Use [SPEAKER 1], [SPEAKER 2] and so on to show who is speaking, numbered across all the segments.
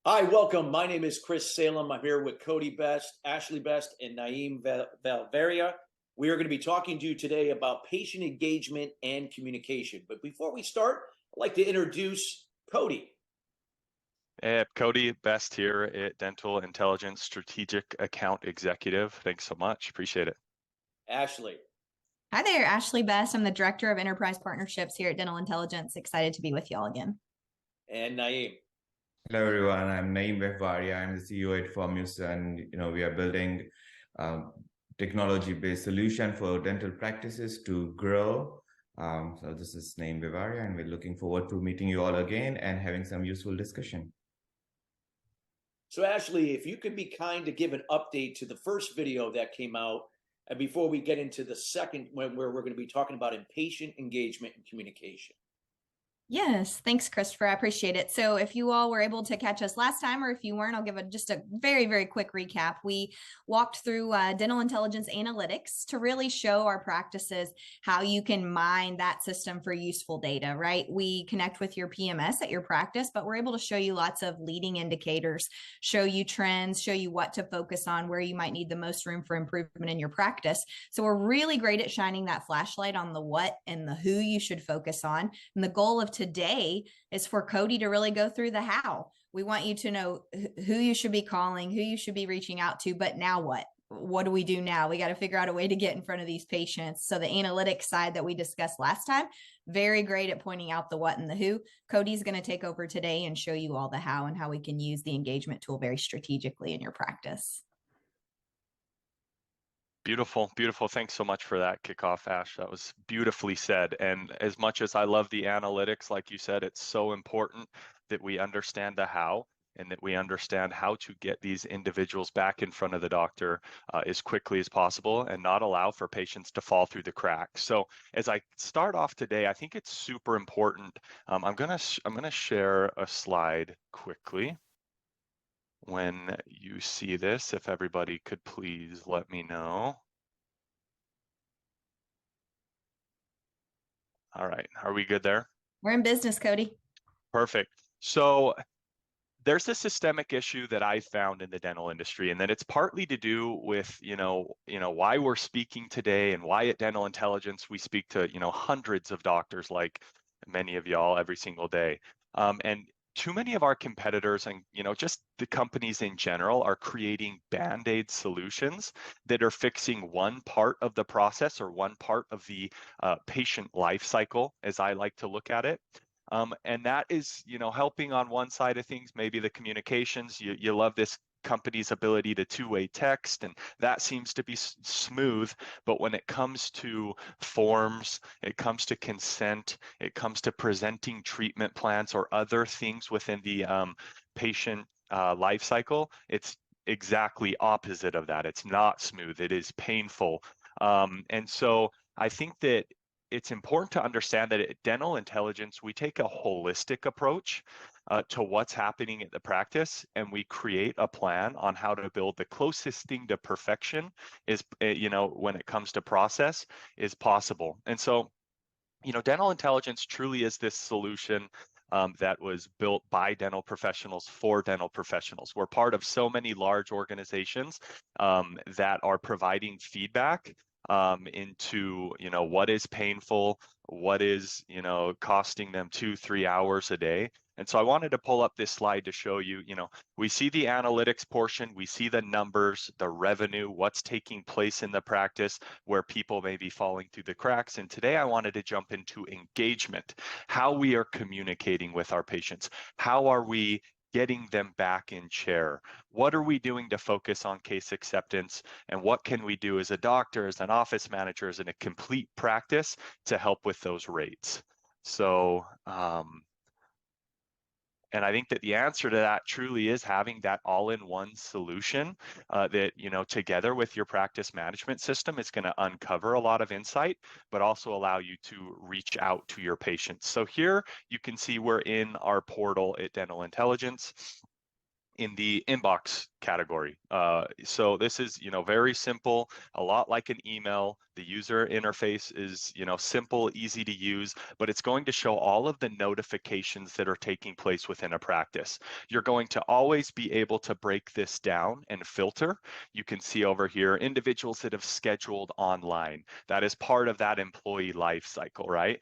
[SPEAKER 1] Hi, welcome. My name is Chris Salem. I'm here with Cody Best, Ashley Best, and Naeem Valveria. We are going to be talking to you today about patient engagement and communication. But before we start, I'd like to introduce Cody.
[SPEAKER 2] Hey, Cody Best here at Dental Intelligence Strategic Account Executive. Thanks so much. Appreciate it.
[SPEAKER 1] Ashley.
[SPEAKER 3] Hi there, Ashley Best. I'm the Director of Enterprise Partnerships here at Dental Intelligence. Excited to be with y'all again.
[SPEAKER 1] And Naeem.
[SPEAKER 4] Hello, everyone. I'm Naeem Vehvaria. I'm the CEO at Formus, and we are building technology-based solution for dental practices to grow. So this is Naeem Vehvaria, and we're looking forward to meeting you all again and having some useful discussion.
[SPEAKER 1] So, Ashley, if you could be kind to give an update to the first video that came out, and before we get into the second, where we're going to be talking about patient engagement and communication.
[SPEAKER 3] Yes, thanks, Christopher. I appreciate it. So if you all were able to catch us last time, or if you weren't, I'll give just a very, very quick recap. We walked through dental intelligence analytics to really show our practices how you can mine that system for useful data, right? We connect with your PMS at your practice, but we're able to show you lots of leading indicators, show you trends, show you what to focus on, where you might need the most room for improvement in your practice. So we're really great at shining that flashlight on the what and the who you should focus on. And the goal of today is for Cody to really go through the how. We want you to know who you should be calling, who you should be reaching out to, but now what? What do we do now? We got to figure out a way to get in front of these patients. So the analytics side that we discussed last time, very great at pointing out the what and the who. Cody's going to take over today and show you all the how and how we can use the engagement tool very strategically in your practice.
[SPEAKER 2] Beautiful, beautiful. Thanks so much for that kickoff, Ash. That was beautifully said. And as much as I love the analytics, like you said, it's so important that we understand the how and that we understand how to get these individuals back in front of the doctor as quickly as possible and not allow for patients to fall through the cracks. So as I start off today, I think it's super important. I'm gonna share a slide quickly. When you see this, if everybody could please let me know. All right, are we good there?
[SPEAKER 3] We're in business, Cody.
[SPEAKER 2] Perfect. So there's a systemic issue that I found in the dental industry, and that it's partly to do with, why we're speaking today and why at Dental Intelligence we speak to, hundreds of doctors like many of y'all every single day. And too many of our competitors and just the companies in general are creating band-aid solutions that are fixing one part of the process or one part of the patient life cycle, as I like to look at it. And that is, helping on one side of things, maybe the communications. You love this company's ability to two-way text, and that seems to be smooth. But when it comes to forms, it comes to consent, it comes to presenting treatment plans or other things within the patient life cycle, it's exactly opposite of that. It's not smooth. It is painful. And so I think that it's important to understand that at Dental Intelligence, we take a holistic approach to what's happening at the practice, and we create a plan on how to build the closest thing to perfection is, when it comes to process, is possible. And so, Dental Intelligence truly is this solution that was built by dental professionals for dental professionals. We're part of so many large organizations that are providing feedback into what is painful, what is costing them 2-3 hours a day. And so I wanted to pull up this slide to show you, we see the analytics portion, we see the numbers, the revenue, what's taking place in the practice, where people may be falling through the cracks. And today I wanted to jump into engagement, how we are communicating with our patients, how are we getting them back in chair? What are we doing to focus on case acceptance? And what can we do as a doctor, as an office manager, as in a complete practice to help with those rates? So, and I think that the answer to that truly is having that all-in-one solution that, together with your practice management system, is going to uncover a lot of insight, but also allow you to reach out to your patients. So here you can see we're in our portal at Dental Intelligence. In the inbox category. So this is, very simple, a lot like an email. The user interface is, simple, easy to use, but it's going to show all of the notifications that are taking place within a practice. You're going to always be able to break this down and filter. You can see over here, individuals that have scheduled online. That is part of that employee life cycle, right?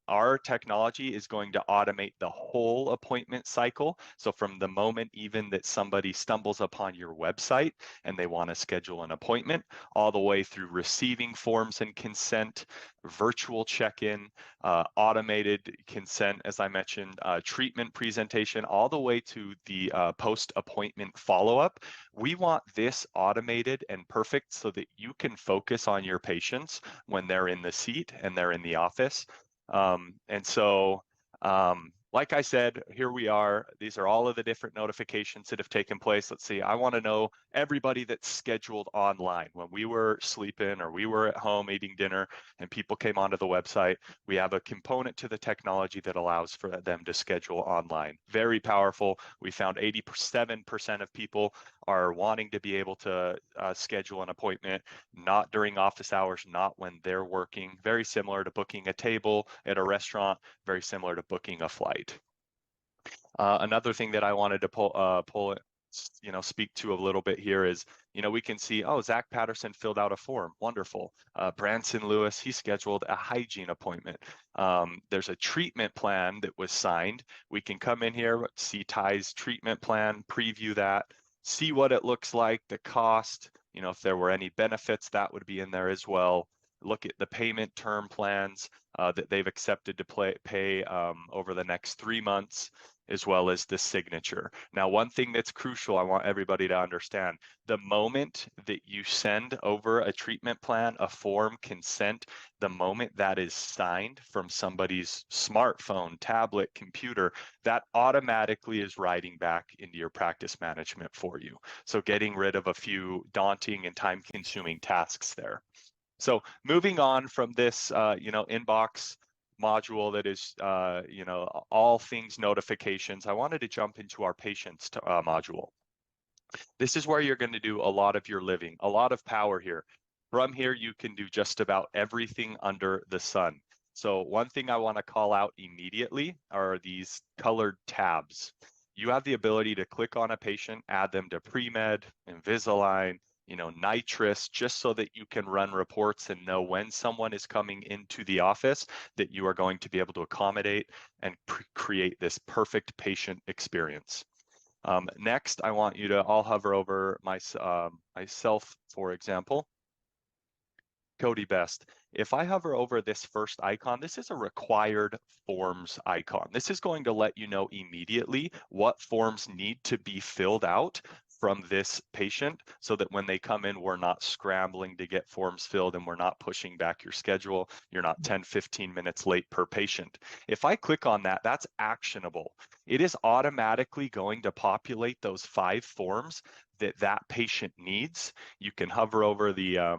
[SPEAKER 2] Our technology is going to automate the whole appointment cycle. So from the moment even that somebody stumbles upon your website and they want to schedule an appointment, all the way through receiving forms and consent, virtual check-in, automated consent, as I mentioned, treatment presentation, all the way to the post-appointment follow-up. We want this automated and perfect so that you can focus on your patients when they're in the seat and they're in the office. Like I said, here we are. These are all of the different notifications that have taken place. Let's see, I want to know everybody that's scheduled online. When we were sleeping or we were at home eating dinner and people came onto the website, we have a component to the technology that allows for them to schedule online. Very powerful. We found 87% of people are wanting to be able to schedule an appointment, not during office hours, not when they're working. Very similar to booking a table at a restaurant, very similar to booking a flight. Another thing that I wanted to speak to a little bit here is, we can see, oh, Zach Patterson filled out a form. Wonderful. Branson Lewis, he scheduled a hygiene appointment. There's a treatment plan that was signed. We can come in here, see Ty's treatment plan, preview that, see what it looks like, the cost, if there were any benefits, that would be in there as well. Look at the payment term plans that they've accepted to pay over the next 3 months, as well as the signature. Now, one thing that's crucial, I want everybody to understand, the moment that you send over a treatment plan, a form, consent, the moment that is signed from somebody's smartphone, tablet, computer, that automatically is writing back into your practice management for you. So getting rid of a few daunting and time-consuming tasks there. So moving on from this, inbox module that is, all things notifications, I wanted to jump into our patients module. This is where you're going to do a lot of your living, a lot of power here. From here, you can do just about everything under the sun. So one thing I want to call out immediately are these colored tabs. You have the ability to click on a patient, add them to Pre-Med, Invisalign, nitrous, just so that you can run reports and know when someone is coming into the office that you are going to be able to accommodate and create this perfect patient experience. Next, I want you to all hover over myself, for example. Cody Best. If I hover over this first icon, this is a required forms icon. This is going to let you know immediately what forms need to be filled out from this patient so that when they come in, we're not scrambling to get forms filled and we're not pushing back your schedule. You're not 10, 15 minutes late per patient. If I click on that, that's actionable. It is automatically going to populate those 5 forms that patient needs. You can hover over the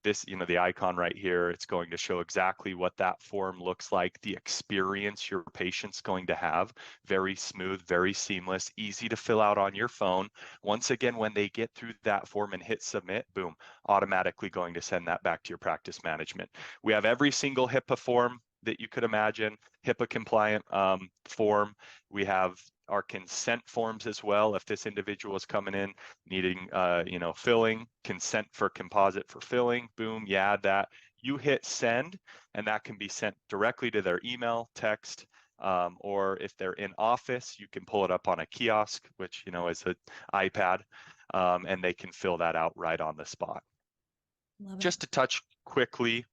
[SPEAKER 2] the icon right here. It's going to show exactly what that form looks like, the experience your patient's going to have. Very smooth, very seamless, easy to fill out on your phone. Once again, when they get through that form and hit submit, boom, automatically going to send that back to your practice management. We have every single HIPAA form that you could imagine, HIPAA compliant form. We have our consent forms as well. If this individual is coming in needing, filling, consent for composite for filling, boom, you add that. You hit send, and that can be sent directly to their email, text, or if they're in office, you can pull it up on a kiosk, which, is an iPad, and they can fill that out right on the spot. Just to touch quickly,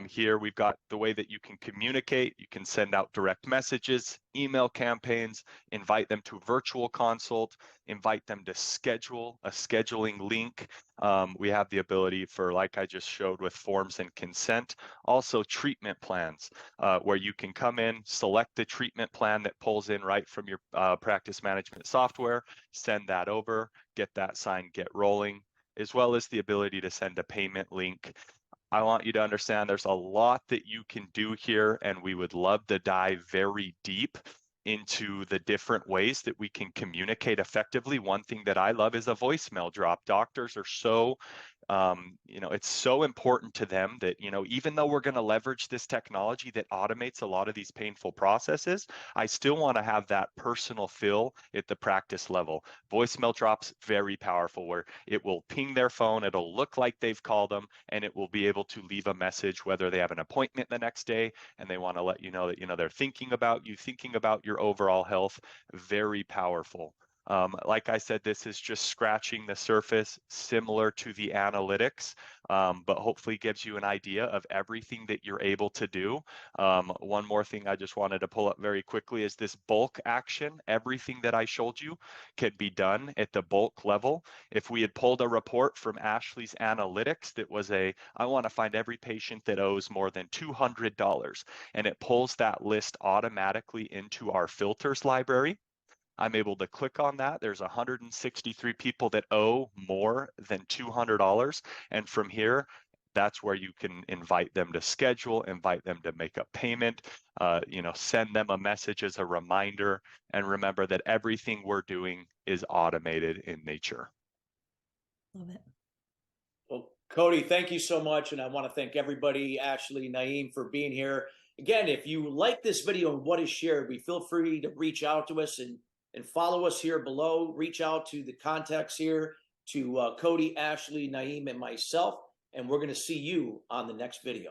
[SPEAKER 2] here we've got the way that you can communicate. You can send out direct messages, email campaigns, invite them to a virtual consult, invite them to schedule a scheduling link. We have the ability for, like I just showed with forms and consent, also treatment plans, where you can come in, select the treatment plan that pulls in right from your practice management software, send that over, get that signed, get rolling, as well as the ability to send a payment link. I want you to understand there's a lot that you can do here, and we would love to dive very deep into the different ways that we can communicate effectively. One thing that I love is a voicemail drop. Doctors are so it's so important to them that, even though we're going to leverage this technology that automates a lot of these painful processes, I still want to have that personal feel at the practice level. Voicemail drops, very powerful, where it will ping their phone, it'll look like they've called them, and it will be able to leave a message, whether they have an appointment the next day and they want to let you know that, they're thinking about you, thinking about your overall health. Very powerful. Like I said, this is just scratching the surface, similar to the analytics, but hopefully gives you an idea of everything that you're able to do. One more thing I just wanted to pull up very quickly is this bulk action. Everything that I showed you can be done at the bulk level. If we had pulled a report from Ashley's analytics that was I want to find every patient that owes more than $200, and it pulls that list automatically into our filters library. I'm able to click on that. There's 163 people that owe more than $200. And from here, that's where you can invite them to schedule, invite them to make a payment, send them a message as a reminder. And remember that everything we're doing is automated in nature.
[SPEAKER 3] Love it.
[SPEAKER 1] Well, Cody, thank you so much. And I want to thank everybody, Ashley, Naeem, for being here. Again, if you like this video and what is shared, feel free to reach out to us and follow us here below. Reach out to the contacts here, to Cody, Ashley, Naeem, and myself, and we're going to see you on the next video.